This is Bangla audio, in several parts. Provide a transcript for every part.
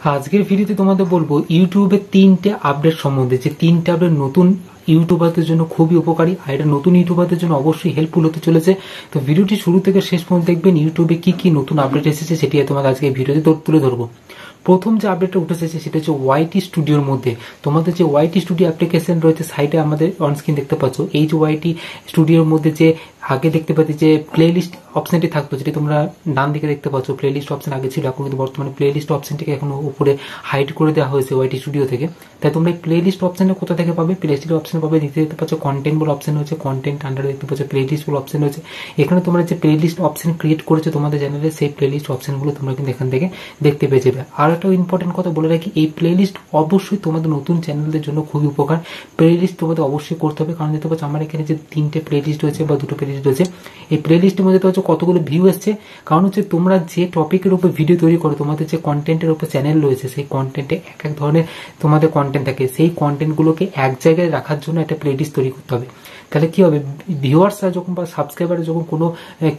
আজকের ভিডিওতে তোমাদের বলবো ইউটিউবের 3টে আপডেট সম্বন্ধে, যে 3টে আপডেট নতুন ইউটিউবারদের জন্য খুবই উপকারী, আর এটা নতুন ইউটিউবারদের জন্য অবশ্যই হেল্পফুল হতে চলেছে। তো ভিডিওটি শুরু থেকে শেষ পর্যন্ত দেখবেন ইউটিউবে কি কি নতুন আপডেট এসেছে সেটি তোমাদের আজকে ভিডিওতে তুলে ধরবো। প্রথম যে আপডেটটা উঠে এসেছে সেটা হচ্ছে ওয়াইটি স্টুডিওর মধ্যে। তোমাদের যে ওয়াইটি স্টুডিও অ্যাপ্লিকেশন রয়েছে সাইডে আমাদের অন স্ক্রিন দেখতে পাচ্ছ, এই যে ওয়াইটি স্টুডিওর মধ্যে যে আগে দেখতে পাচ্ছি যে প্লে লিস্ট অপশনটি থাকতো, যেটি তোমরা ডান দিকে দেখতে পাচ্ছ, প্লে লিস্ট অপশন আগে ছিল, এখন কিন্তু বর্তমানে প্লে লিস্ট অপশনটিকে এখন উপরে হাইড করে দেওয়া হয়েছে ওয়াইটি স্টুডিও থেকে। তাই তোমরা এই প্লে লিস্ট অপশনে কোথা থেকে পাবে? প্লে লিস্ট অপশন পাবে, দেখতে পাচ্ছ কন্টেন্ট বলে অপশন হচ্ছে, কন্টেন্ট আন্ডারে দেখতে পাচ্ছ প্লে লিস্ট বলে অপশন হচ্ছে। এখানে তোমরা যে প্লে লিস্ট অপশন ক্রিয়েট করেছো তোমাদের চ্যানেলে, সেই প্লে লিস্ট অপশনগুলো তোমরা কিন্তু এখান থেকে দেখতে পেয়ে যাবে। আর একটা ইম্পর্টেন্ট কথা বলে রাখি, এই প্লে লিস্ট অবশ্যই তোমাদের নতুন চ্যানেলদের জন্য খুবই উপকার। প্লে লিস্ট তোমাদের অবশ্যই করতে হবে, কারণ দেখতে পাচ্ছ আমার এখানে যে 3টে প্লে লিস্ট রয়েছে বা 2টো প্লে লিস্ট রয়েছে, এই প্লে লিস্টের মধ্যে হচ্ছে কতগুলো ভিউ এসছে। কারণ হচ্ছে তোমরা যে টপিকের উপর ভিডিও তৈরি করো, তোমাদের যে কন্টেন্টের উপর চ্যানেল রয়েছে, সেই কন্টেন্টে এক এক ধরনের তোমাদের কন্টেন্ট থাকে, সেই কন্টেন্টগুলোকে এক জায়গায় রাখার জন্য একটা প্লে লিস্ট তৈরি করতে হবে। তাহলে কি হবে, ভিউয়ার্সরা যখন বা সাবস্ক্রাইবাররা যখন কোনো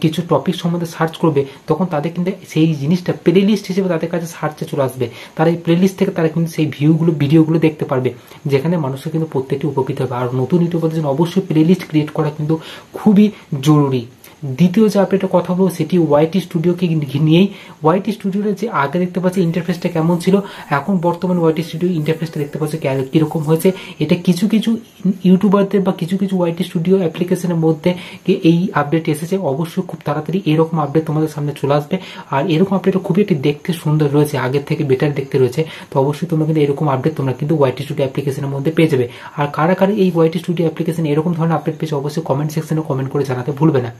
কিছু টপিক সম্বন্ধে সার্চ করবে, তখন তাদের কিন্তু সেই জিনিসটা প্লে লিস্ট হিসেবে তাদের কাছে সার্চে চলে আসবে। তারা এই প্লে লিস্ট থেকে তারা কিন্তু সেই ভিডিওগুলো দেখতে পারবে, যেখানে মানুষের কিন্তু প্রত্যেকটি উপকৃত হবে। আর নতুন ইউটিউবারদের জন্য অবশ্যই প্লে লিস্ট ক্রিয়েট করা কিন্তু খুবই জরুরি। দ্বিতীয় যে আপডেটের কথা বলবো সেটি ওয়াইটি স্টুডিওকে নিয়েই। ওয়াইটি স্টুডিওর যে আগে দেখতে পাচ্ছি ইন্টারফেসটা কেমন ছিল, এখন বর্তমানে ওয়াইটি স্টুডিও ইন্টারফেসটা দেখতে পাচ্ছি কিরকম হয়েছে। এটা কিছু কিছু ইউটিউবারদের বা কিছু কিছু ওয়াইটি স্টুডিও অ্যাপ্লিকেশনের মধ্যে এই আপডেট এসেছে। অবশ্যই খুব তাড়াতাড়ি এরকম আপডেট তোমাদের সামনে চলে আসবে। আর এরকম আপডেট খুবই একটি দেখতে সুন্দর রয়েছে, আগের থেকে বেটার দেখতে রয়েছে। তো অবশ্যই তোমরা কিন্তু এরকম আপডেট তোমরা কিন্তু ওয়াইটি স্টুডিও অ্যাপ্লিকেশনের মধ্যে পেয়ে যাবে। আর কারা কারা এই ওয়াইটি স্টুডিও অ্যাপ্লিকেশন এরকম ধরনের আপডেট পেয়েছে অবশ্যই কমেন্ট সেকশনে কমেন্ট করে জানাতে ভুলবে না।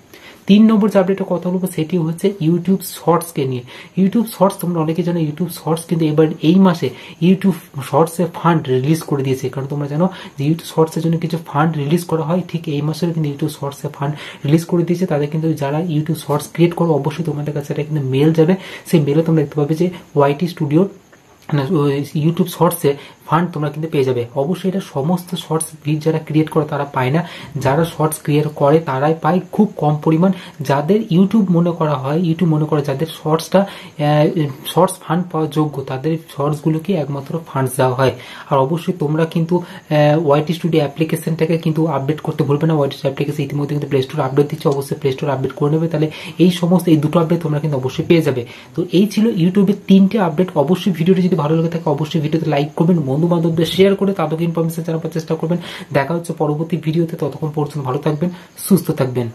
3 নম্বর যে আপডেটের কথা বলবো সেটি হচ্ছে ইউটিউব শর্টসকে নিয়ে। ইউটিউব শর্টস তোমরা অনেকে জানো, ইউটিউব শর্টস কিন্তু এবার এই মাসে ইউটিউব শর্টসের ফান্ড রিলিজ করে দিয়েছে। কারণ তোমরা জানো যে ইউটিউব শর্টসের জন্য কিছু ফান্ড রিলিজ করা হয়, ঠিক এই মাসের কিন্তু ইউটিউব শর্টসের ফান্ড রিলিজ করে দিয়েছে। তাদের কিন্তু যারা ইউটিউব শর্টস ক্রিয়েট করো অবশ্যই তোমাদের কাছে এটা কিন্তু মেল যাবে। সেই মেলে তোমরা দেখতে পাবে যে ওয়াইটি স্টুডিওর ইউটিউব শর্টসে ফান্ড তোমরা কিন্তু পেয়ে যাবে। অবশ্যই এটা সমস্ত শর্টস যারা ক্রিয়েট করে তারা পায় না, যারা শর্টস ক্রিয়েট করে তারাই পায় খুব কম পরিমাণ। যাদের ইউটিউব মনে করে যাদের শর্টস ফান্ড পাওয়ার যোগ্য, তাদের শর্টসগুলোকে একমাত্র ফান্ডস দেওয়া হয়। আর অবশ্যই তোমরা কিন্তু ওয়াইটি স্টুডিও অ্যাপ্লিকেশনটাকে কিন্তু আপডেট করতে ভুলবে না। ওয়াইটি অ্যাপ্লিকেশন ইতিমধ্যে কিন্তু প্লে স্টোর আপডেট দিচ্ছে, অবশ্যই প্লে স্টোর আপডেট করে নেবে। তাহলে এই দুটো আপডেট তোমরা কিন্তু অবশ্যই পেয়ে যাবে। তো এই ছিল ইউটিউবের 3টে আপডেট। অবশ্যই ভিডিওটি যদি ভালো লাগে থাকে অবশ্যই ভিডিওতে লাইক করবেন, বন্ধু বান্ধবদের শেয়ার করে তাদেরকে ইনফরমেশন জানাবার চেষ্টা করবেন। দেখা হচ্ছে পরবর্তী ভিডিওতে, ততক্ষণ পর্যন্ত ভালো থাকবেন, সুস্থ থাকবেন।